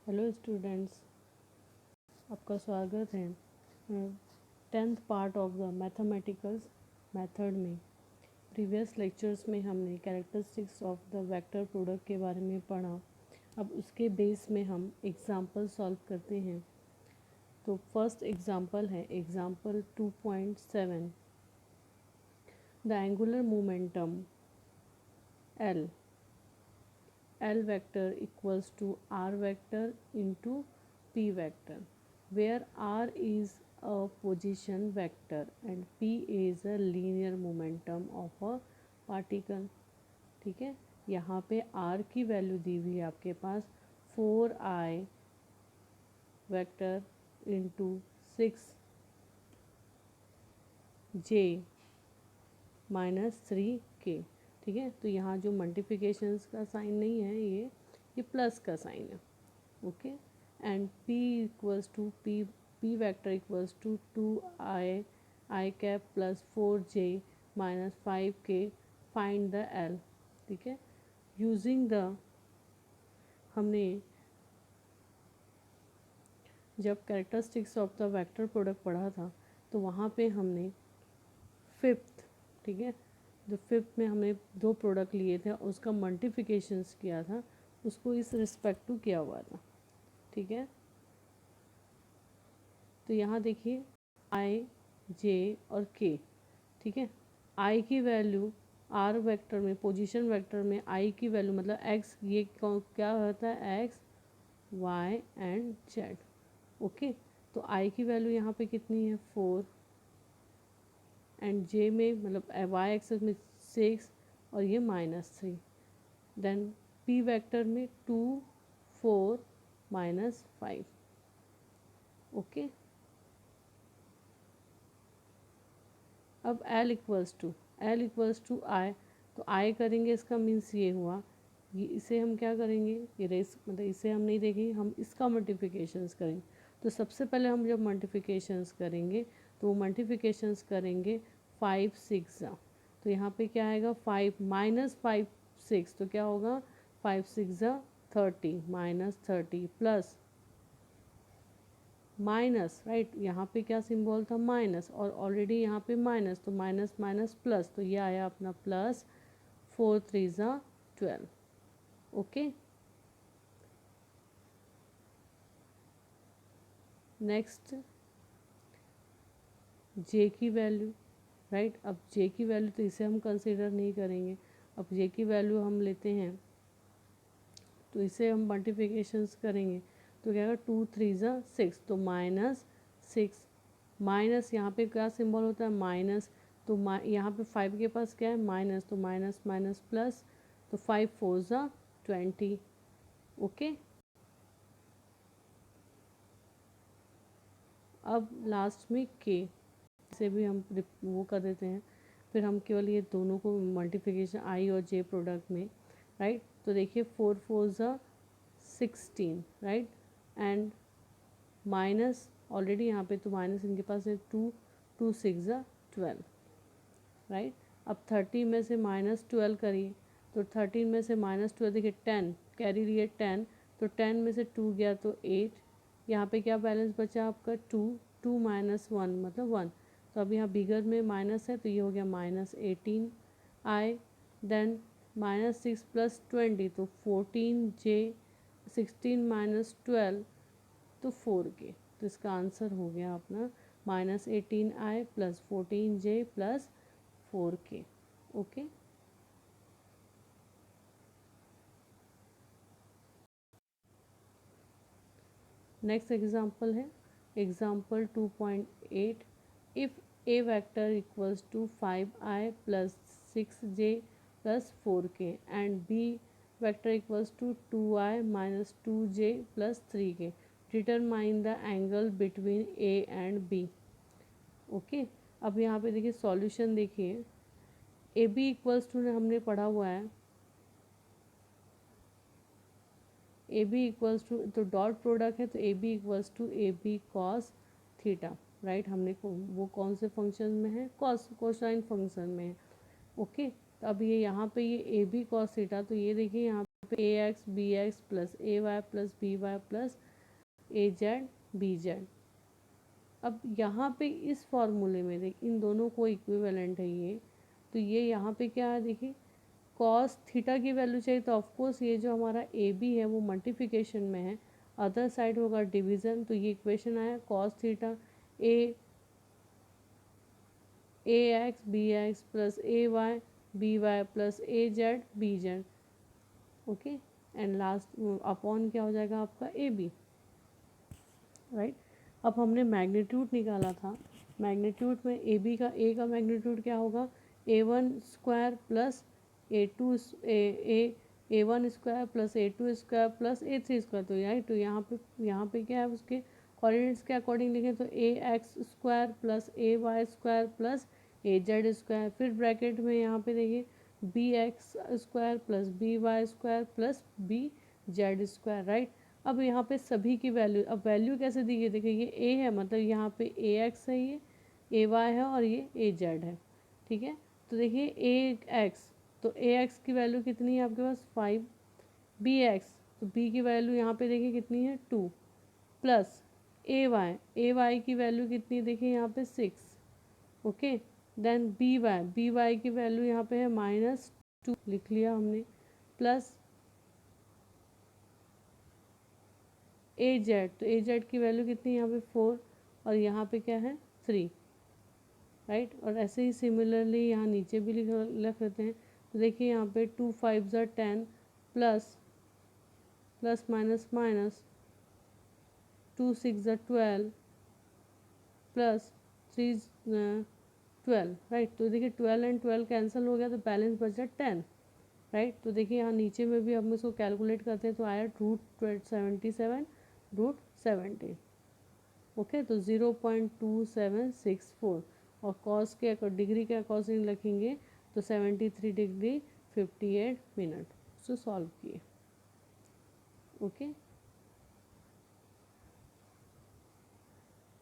Hello students, आपका स्वागत है 10th part of the mathematicals method में। प्रीवियस लेक्चर्स में हमने characteristics of the vector product के बारे में पढ़ा। अब उसके बेस में हम एग्जाम्पल सॉल्व करते हैं। तो फर्स्ट एग्जाम्पल है example 2.7। The angular momentum L vector equals to R vector into P vector, where R is a position vector and P is a linear momentum of a particle। ठीक है, यहाँ पे R की value दी हुई है आपके पास 4I vector into 6J minus 3K। ठीक है, तो यहाँ जो मल्टीप्लिकेशंस का साइन नहीं है, ये प्लस का साइन है। Okay, and P equals to P vector equals to 2I cap plus 4J minus 5K। Find the L। ठीक है, यूजिंग द हमने जब characteristics of the vector product पढ़ा था तो वहाँ पे हमने फिफ्थ, ठीक है, जो फिफ्थ में हमने दो प्रोडक्ट लिए थे उसका मल्टीप्लिकेशंस किया था, उसको इस रिस्पेक्ट टू किया हुआ था। ठीक है, तो यहाँ देखिए I, J और K। ठीक है, I की वैल्यू R वेक्टर में, पोजीशन वेक्टर में I की वैल्यू मतलब X, ये क्या होता है X, Y and Z। Okay, तो I की वैल्यू यहाँ पे कितनी है 4 एंड J में मतलब Y एक्सेस में 6 और ये -3। देन P वेक्टर में 2 4 -5। ओके, अब L इक्वल्स टू I, तो I करेंगे इसका मीन्स ये हुआ, ये इसे हम क्या करेंगे, ये रेस मतलब इसे हम नहीं देखेंगे, हम इसका मल्टीप्लिकेशंस करेंगे। तो सबसे पहले हम जब मल्टीप्लिकेशंस करेंगे तो वो मल्टीप्लिकेशंस करेंगे 5 6 जा, तो यहाँ पे क्या आएगा 5 -5 6, तो क्या होगा 5 6 जा 30 -30 प्लस माइनस, राइट, यहाँ पे क्या सिंबल था माइनस और ऑलरेडी यहाँ पे माइनस, तो माइनस माइनस प्लस, तो ये आया अपना प्लस 4 3 जा 12। ओके, नेक्स्ट J की वैल्यू, राइट, अब J की वैल्यू तो इसे हम कंसिडर नहीं करेंगे। अब J की वैल्यू हम लेते हैं तो इसे हम मल्टीप्लिकेशंस करेंगे तो क्या होगा 2 3 जा 6, तो -6 माइनस, यहाँ पे क्या सिंबल होता है माइनस, तो यहाँ पे 5 के पास क्या है माइनस, तो माइनस माइनस प्लस, तो 5 4 जा 20। ओके, अब लास्ट में K से भी हम वो कर देते हैं, फिर हम केवल ये दोनों को मल्टीप्लिकेशन I और J प्रोडक्ट में, राइट, तो देखिए 4 4 जा 16, राइट, एंड माइनस ऑलरेडी यहाँ पे तो माइनस इनके पास है 2 2 6 जा 12, राइट। अब 30 में से -12 करिए तो 13 में से -12 देखिए 10 कैरी लिए 10, तो 10 में से 2 गया तो 8, यहाँ पे क्या बैलेंस बचा आपका 2 2 -1 मतलब 1, तो अब यहाँ बिगर में माइनस है तो ये हो गया -18I। देन -6 + 20 तो 14J, 16 - 12 तो 4K, तो इसका आंसर हो गया अपना -18I + 14J + 4K। Okay, next example है example 2.8। If A vector equals to 5I + 6J + 4K and B vector equals to 2I - 2J + 3K, determine the angle between A and B। Okay, अब यहाँ पे देखिए solution देखिए, ए B equals to हमने पढ़ा हुआ है, ए बी इक्वल्स टू तो डॉट प्रोडक्ट है, तो A B equals to A B cos theta, right, हमने वो कौन से फंक्शन में है कोसाइन फंक्शन में है। ओके, तो अब ये यहाँ पे ये ए बी कॉस थीटा, तो ये देखिए यहाँ A X B X plus A Y plus B Y plus A Z B Z. अब यहाँ पे इस फॉर्मूले में देख इन दोनों को इक्विवेलेंट है ये, तो ये यहाँ पे क्या है देखिए, कॉस थीटा की वैल्यू चाहिए तो ऑफकोर्स ये जो हमारा ए बी है वो मल्टीप्लिकेशन में है, अदर साइड होगा डिवीज़न। तो ये इक्वेशन आया cos theta A X B X plus A Y B Y plus A Z B Z. Okay, and last upon क्या हो जाएगा आपका ए बी, राइट। अब हमने मैग्नीट्यूड निकाला था, मैग्नीट्यूड में ए का मैग्नीट्यूड क्या होगा, A one square plus A one square plus A two square plus A three square. तो राइट, तो यहाँ पे क्या है उसके कोऑर्डिनेट्स के अकॉर्डिंग लिखें तो A X square plus A Y square plus A Z square, फिर ब्रैकेट में यहाँ पे देखिए B X square plus B Y square plus B Z square, right. अब यहाँ पे सभी की वैल्यू, अब वैल्यू कैसे दी गई देखिए, ये ए है मतलब यहाँ पे ए एक्स है, ये ए वाई है और ये ए जेड है, ठीक है। तो देखिए ए एक्स, तो ए एक्स की वैल्यू कितनी है आपके पास 5, बी एक्स तो बी की वैल्यू यहाँ पे देखिए कितनी है 2, प्लस ए वाई की वैल्यू कितनी है देखिए यहाँ पे 6, ओके। देन बी वाई की वैल्यू यहाँ पे है -2 लिख लिया हमने, प्लस ए जेड, तो ए जेड की वैल्यू कितनी है यहाँ पे 4 और यहाँ पे क्या है 3, राइट। और ऐसे ही सिमिलरली यहाँ नीचे भी लिख लेते हैं। तो देखिए यहाँ पे 2 5 ज़ा 10 प्लस प्लस माइनस माइनस 2 6 ज़ा 12 प्लस 3 12, राइट। तो देखिए 12 एंड 12 कैंसिल हो गया तो बैलेंस बचा 10, राइट। तो देखिए यहाँ नीचे में भी हम इसको कैलकुलेट करते हैं तो आया √77 √70, ओके। तो 0.2764 और कॉस के डिग्री के अकॉर्डिंग रखेंगे तो 73 डिग्री 58 मिनट। सो सॉल्व किए, ओके।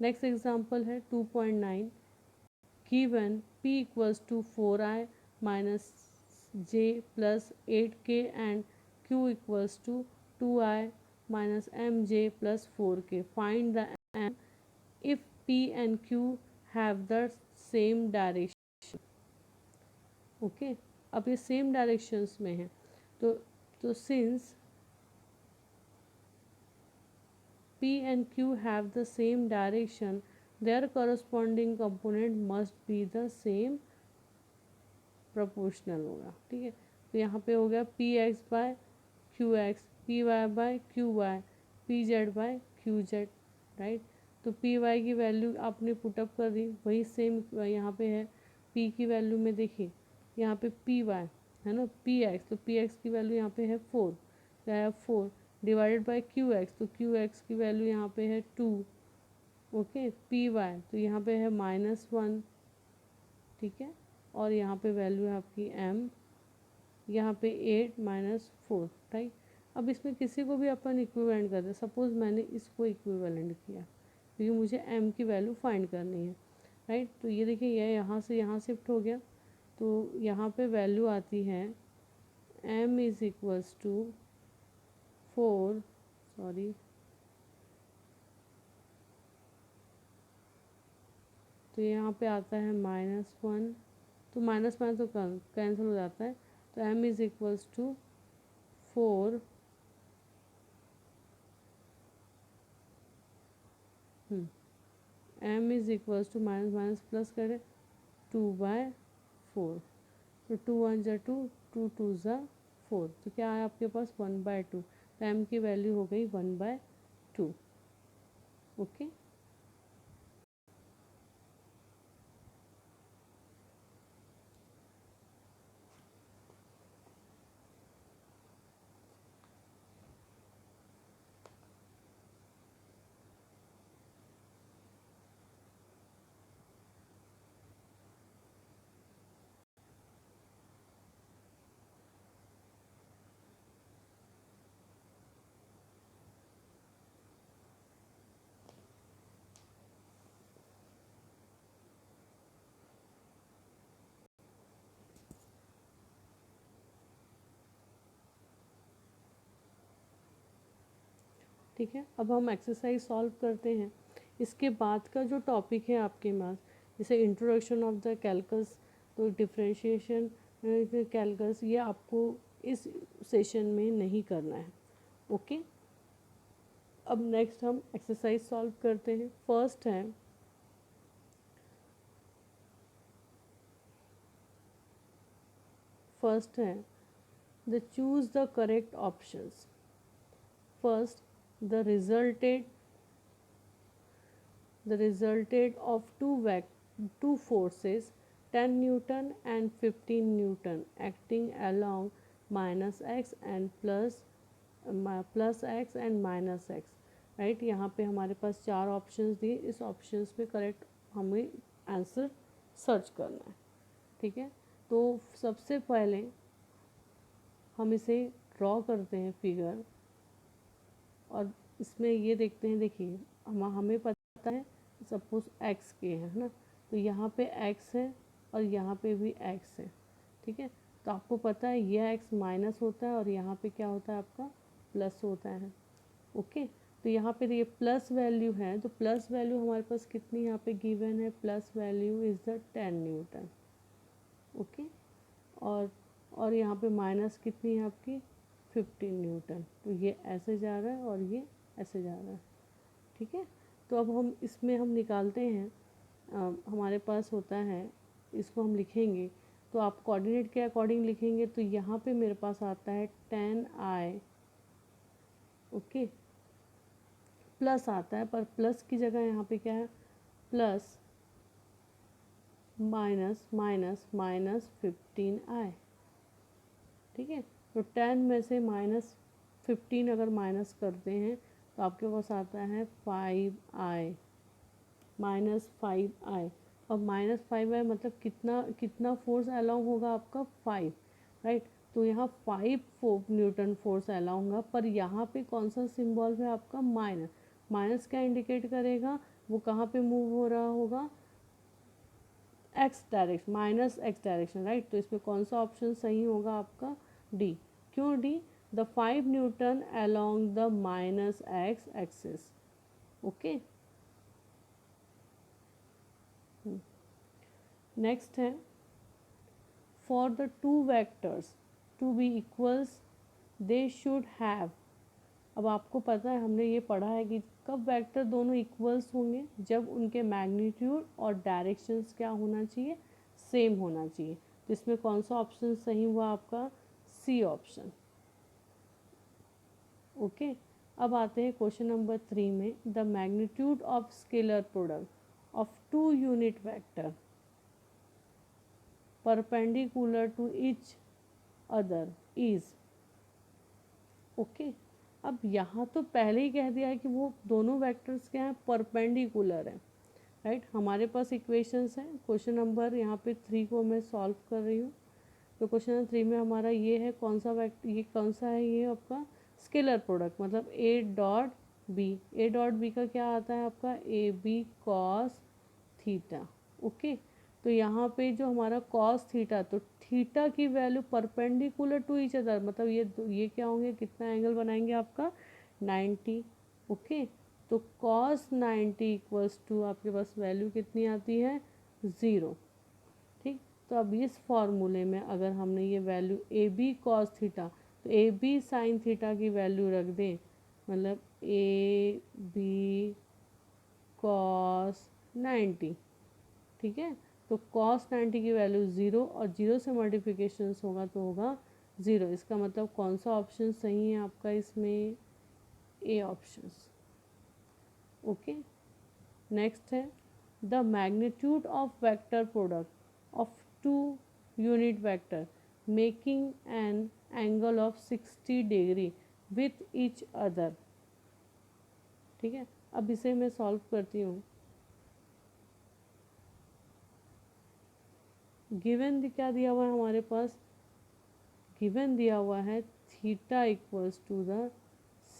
नेक्स्ट एग्जांपल है 2.9, given p equals to 4i minus j plus 8k and q equals to 2i minus mj plus 4k, find the m if p and q have the same direction, okay. अब ये same directions में है तो since p and q have the same direction, their corresponding component must be the same proportional होगा, ठीक है। तो यहाँ पे हो गया P X by Q X, P Y by Q Y, P Z by Q Z, right. तो P Y की वैल्यू आपने पुटअप कर दी, वही सेम यहाँ पे है। पी की वैल्यू में देखिए यहाँ पे पी वाई है ना, पी एक्स, तो पी एक्स की वैल्यू यहाँ पे है 4, क्या है 4 डिवाइडेड बाय क्यू एक्स, तो क्यू एक्स की वैल्यू यहाँ पे है 2, ओके। पी वाई तो यहाँ पे है -1, ठीक है। और यहाँ पे वैल्यू है आपकी m, यहाँ पे 8 -4, राइट। अब इसमें किसी को भी अपन इक्विवेलेंट कर दे, सपोज मैंने इसको इक्विवेलेंट किया क्योंकि मुझे m की वैल्यू फाइंड करनी है, राइट। तो ये देखिए ये यहाँ से यहाँ शिफ्ट हो गया, तो यहाँ पे वैल्यू आती है m is equals to 4, sorry, तो यहाँ पे आता है -1, तो माइनस माइनस तो कैंसिल हो जाता है, तो m is equals to 4 m is equals to minus minus plus करें 2/4, तो 2 1 ज़ा 2, 2 2 ज़ा 4, तो क्या है आपके पास 1/2, तो m की वैल्यू हो गई 1/2, ओके। ठीक है, अब हम एक्सरसाइज सॉल्व करते हैं। इसके बाद का जो टॉपिक है आपके पास, जैसे इंट्रोडक्शन ऑफ द कैलकस, तो डिफरेंशिएशन कैलकस, ये आपको इस सेशन में नहीं करना है। ओके, अब नेक्स्ट हम एक्सरसाइज सॉल्व करते हैं। फर्स्ट है the choose the correct options. First, the resulted of two forces 10 Newton and 15 Newton acting along minus x and plus x and minus x, right. यहाँ पे हमारे पास 4 ऑप्शंस दिए, इस ऑप्शंस पे करेक्ट हमें आंसर सर्च करना है। ठीक है, तो सबसे पहले हम इसे ड्रॉ करते हैं फिगर, और इसमें ये देखते हैं, देखिए हमें पता है सपोज x के है ना, तो यहाँ पे x है और यहाँ पे भी x है। ठीक है, तो आपको पता है यह x माइनस होता है और यहाँ पे क्या होता है आपका प्लस होता है। ओके, तो यहाँ पे ये प्लस वैल्यू है, तो प्लस वैल्यू हमारे पास कितनी यहाँ पे गिवन है, plus value is the 10 Newton. Okay, और यहाँ पे माइनस कितनी है आपकी 15 न्यूटन। तो ये ऐसे जा रहा है और ये ऐसे जा रहा है। ठीक है, तो अब हम इसमें हम निकालते हैं, हमारे पास होता है, इसको हम लिखेंगे तो आप कोऑर्डिनेट के अकॉर्डिंग लिखेंगे, तो यहाँ पे मेरे पास आता है 10i। ओके, प्लस आता है, पर प्लस की जगह यहाँ पे क्या है, plus minus minus minus 15i। ठीक है, तो 10 में से माइनस 15 अगर माइनस करते हैं तो आपके पास आता है 5i, माइनस 5i। और माइनस 5i मतलब कितना फोर्स अलाउ होगा आपका 5, राइट। तो यहाँ 5 न्यूटन फोर्स अलाउ होगा, पर यहाँ पे कौन सा सिंबल है आपका माइनस। माइनस क्या इंडिकेट करेगा, वो कहाँ पे मूव हो रहा होगा, x direction, minus x direction, right. तो इसमें कौन सा ऑप्शन सही होगा आपका डी। क्यों D, the 5 newton along the minus X axis. Okay, next है for the two vectors to be equals they should have. अब आपको पता है, हमने ये पढ़ा है कि कब वेक्टर दोनों इक्वल्स होंगे, जब उनके मैग्नीट्यूड और डायरेक्शंस क्या होना चाहिए, सेम होना चाहिए। तो इसमें कौन सा ऑप्शन सही हुआ आपका, सी ऑप्शन। ओके, अब आते हैं क्वेश्चन नंबर 3 में, the magnitude of scalar product of two unit vector perpendicular to each other is. Okay, अब यहाँ तो पहले ही कह दिया है कि वो दोनों वेक्टर्स क्या हैं, परपेंडिकुलर है, राइट। हमारे पास इक्वेशंस हैं, क्वेश्चन नंबर यहाँ पे 3 को मैं सॉल्व कर रही हूँ। तो क्वेश्चन नंबर 3 में हमारा ये है, कौन सा वेक्टर, ये कौन सा है, ये आपका स्केलर प्रोडक्ट, मतलब A dot B. A dot B का क्या आता है आपका, A B cos theta. Okay, तो यहाँ पे जो हमारा कॉस थीटा, तो थीटा की value perpendicular to each other, मतलब ये क्या होंगे, कितना एंगल बनाएंगे आपका 90। ओके, तो कॉस 90 इक्वल्स टू आपके पास वैल्यू कितनी आती है 0। ठीक, तो अब इस फॉर्मूले में अगर हमने ये value A B cos theta, तो ए बी साइन थीटा की वैल्यू रख दें, मतलब ए बी कॉस 90। ठीक है, तो कॉस 90 की वैल्यू 0 और 0 से मल्टीप्लिकेशन होगा तो होगा 0। इसका मतलब कौन सा ऑप्शन सही है आपका इसमें, ए ऑप्शन। ओके, नेक्स्ट है the magnitude of vector product of two unit vector making an angle of 60 degree with each other. ठीक है, अब इसे मैं सॉल्व करती हूँ। गिवन क्या दिया हुआ है हमारे पास, गिवन दिया हुआ है theta equals to the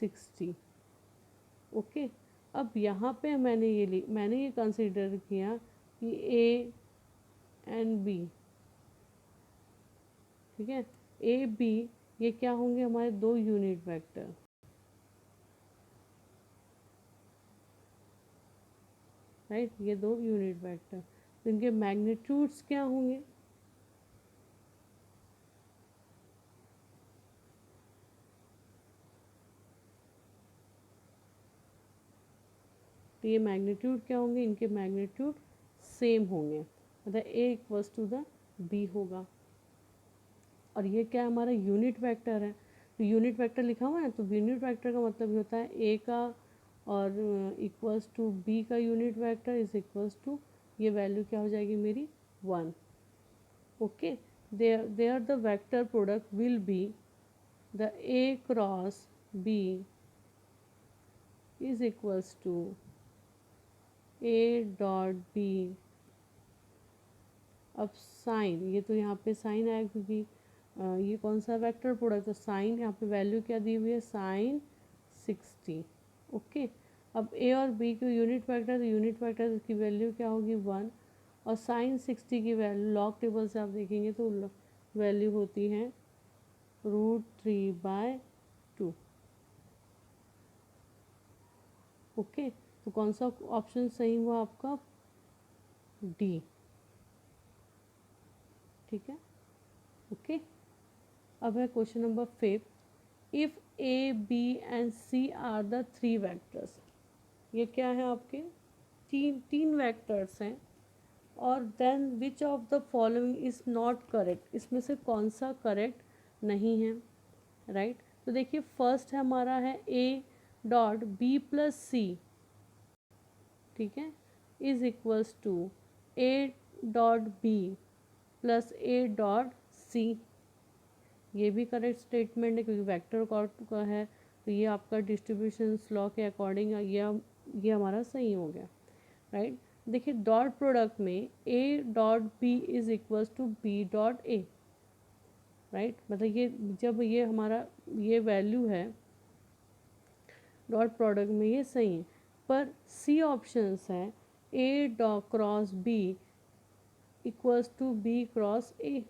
60। Okay, अब यहाँ पे मैंने ये कंसिडर किया कि ए एंड बी, ठीक है, ए बी ये क्या होंगे हमारे दो यूनिट वेक्टर। राइट, ये दो यूनिट वेक्टर, तो इनके मैग्नीट्यूड्स क्या होंगे, तो ये मैग्नीट्यूड क्या होंगे, इनके मैग्नीट्यूड सेम होंगे, मतलब ए इक्वल्स टू द बी होगा। और ये क्या हमारा यूनिट वेक्टर है, तो यूनिट वेक्टर लिखा हुआ है, तो यूनिट वेक्टर का मतलब ये होता है ए का और इक्वल्स टू बी का unit vector is equals to, ये वैल्यू क्या हो जाएगी मेरी 1। Okay, there the vector product will be the A cross B is equals to A dot B. अब साइन, ये तो यहाँ पे साइन आया क्योंकि ये कौन सा वेक्टर प्रोडक्ट, तो साइन यहाँ पे वैल्यू क्या दी हुई है, साइन 60। ओके, अब ए और बी के यूनिट वेक्टर, तो यूनिट वेक्टर की वैल्यू क्या होगी 1, और साइन 60 की वैल्यू लॉग टेबल से आप देखेंगे तो वैल्यू होती है √3/2। ओके, तो कौन सा ऑप्शन सही हुआ आपका, डी। ठीक है, ओके। अब है question number 5, if A B and C are the 3 vectors, ये क्या है आपके तीन वेक्टर्स हैं, और then which of the following is not correct, इसमें से कौन सा करेक्ट नहीं है, राइट। तो देखिए फर्स्ट है हमारा है A dot B plus C, ठीक है, is equals to A dot B plus A dot C, ये भी करेक्ट स्टेटमेंट है क्योंकि वेक्टर का है, तो ये आपका डिस्ट्रीब्यूशन लॉ के अकॉर्डिंग ये हमारा सही हो गया, राइट। देखिए डॉट प्रोडक्ट में A dot B is equals to B dot A, right, मतलब ये जब ये हमारा ये वैल्यू है डॉट प्रोडक्ट में ये सही है, पर सी ऑप्शंस है A dot cross B equals to B cross A,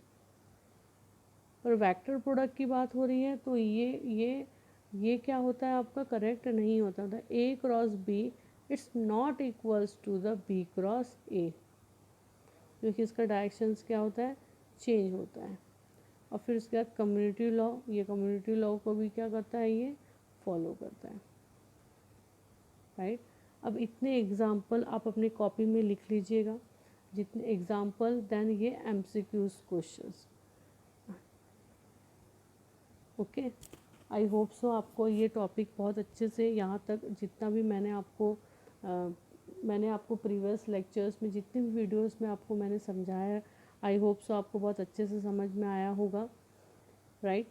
और वेक्टर प्रोडक्ट की बात हो रही है तो ये क्या होता है आपका करेक्ट नहीं होता था, A cross B it's not equals to the B cross A, क्योंकि इसका डायरेक्शंस क्या होता है, चेंज होता है। और फिर उसके बाद कम्युनिटी लॉ, ये कम्युनिटी लॉ को भी क्या करता है, ये फॉलो करता है, राइट। अब इतने एग्जाम्पल आप अपनी कॉपी में लिख लीजिएगा, जितने एग्जाम्पल देन ये MCQs questions. Okay, I hope so आपको ये टॉपिक बहुत अच्छे से यहाँ तक जितना भी मैंने आपको प्रीवियस लेक्चर्स में जितनी भी वीडियोस में आपको मैंने समझाया है, आई होप सो आपको बहुत अच्छे से समझ में आया होगा, राइट।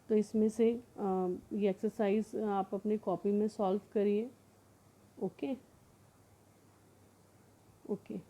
तो इसमें से ये एक्सरसाइज आप अपनी कॉपी में सॉल्व करिए। Okay okay.